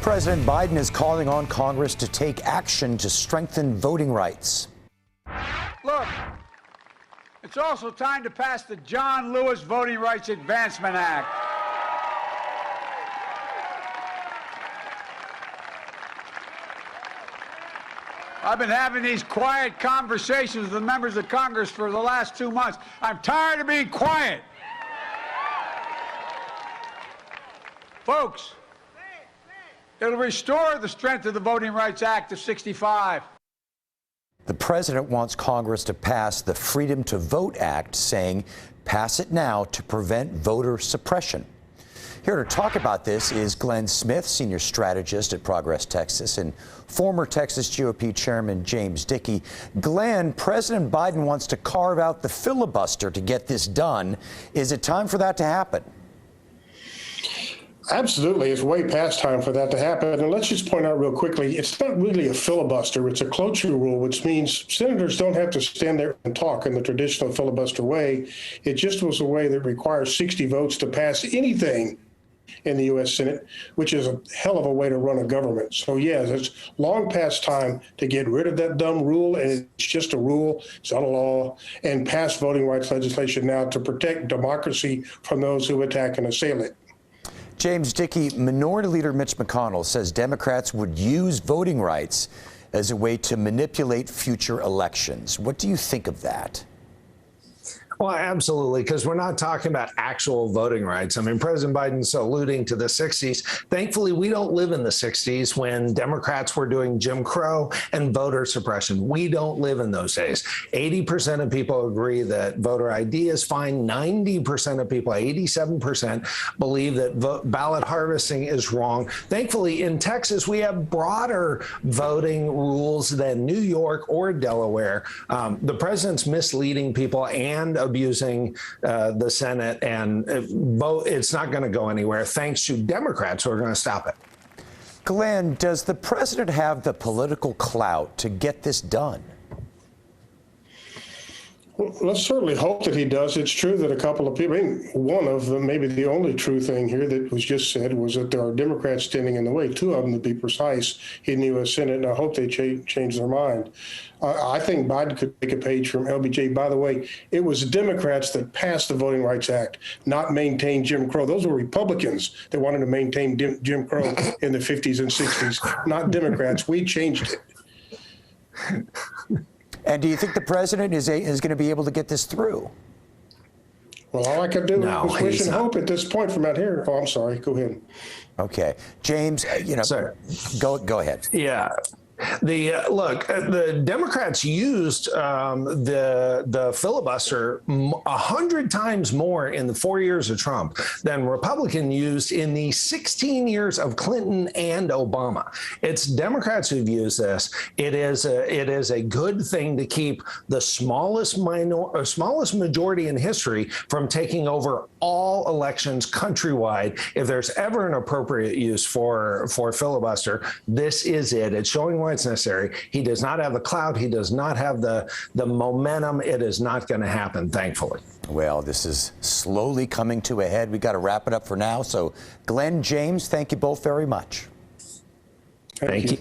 President Biden is calling on Congress to take action to strengthen voting rights. Look, it's also time to pass the John Lewis Voting Rights Advancement Act. I've been having these quiet conversations with the members of Congress for the last 2 months. I'm tired of being quiet. Folks, it'll restore the strength of the Voting Rights Act of '65. The president wants Congress to pass the Freedom to Vote Act, saying, pass it now to prevent voter suppression. Here to talk about this is Glenn Smith, senior strategist at Progress Texas, and former Texas GOP chairman James Dickey. Glenn, President Biden wants to carve out the filibuster to get this done. Is it time for that to happen? Absolutely. It's way past time for that to happen. And let's just point out real quickly, it's not really a filibuster. It's a cloture rule, which means senators don't have to stand there and talk in the traditional filibuster way. It just was a way that requires 60 votes to pass anything in the U.S. Senate, which is a hell of a way to run a government. So, yes, it's long past time to get rid of that dumb rule, and it's just a rule, it's not a law, and pass voting rights legislation now to protect democracy from those who attack and assail it. James Dickey, Minority Leader Mitch McConnell says Democrats would use voting rights as a way to manipulate future elections. What do you think of that? Well, absolutely, because we're not talking about actual voting rights. I mean, President Biden's alluding to the 60s. Thankfully, we don't live in the 60s when Democrats were doing Jim Crow and voter suppression. We don't live in those days. 80% of people agree that voter ID is fine. 90% of people, 87%, believe that ballot harvesting is wrong. Thankfully, in Texas, we have broader voting rules than New York or Delaware. The president's misleading people and abusing the Senate, and it's not going to go anywhere thanks to Democrats who are going to stop it. Glenn, does the president have the political clout to get this done? Well, let's certainly hope that he does. It's true that a couple of people, I mean, one of them, maybe the only true thing here that was just said was that there are Democrats standing in the way, two of them to be precise, in the U.S. Senate, and I hope they change their mind. I think Biden could take a page from LBJ. By the way, it was Democrats that passed the Voting Rights Act, not maintain Jim Crow. Those were Republicans that wanted to maintain Jim Crow in the 50s and 60s, not Democrats. We changed it. And do you think the president is going to be able to get this through? Well, all I can do is wish and hope at this point from out here. Oh, I'm sorry. Go ahead. Okay. James, Sir. Go ahead. Yeah. The Democrats used the filibuster 100 times more in the 4 years of Trump than Republican used in the 16 years of Clinton and Obama. It's Democrats who've used this. It is a good thing to keep the smallest majority in history from taking over all elections countrywide. If there's ever an appropriate use for filibuster, this is it. It's showing why it's necessary. He does not have the clout. He does not have the momentum. It is not going to happen, thankfully. Well, this is slowly coming to a head. We got to wrap it up for now. So, Glenn, James, thank you both very much. Thank you.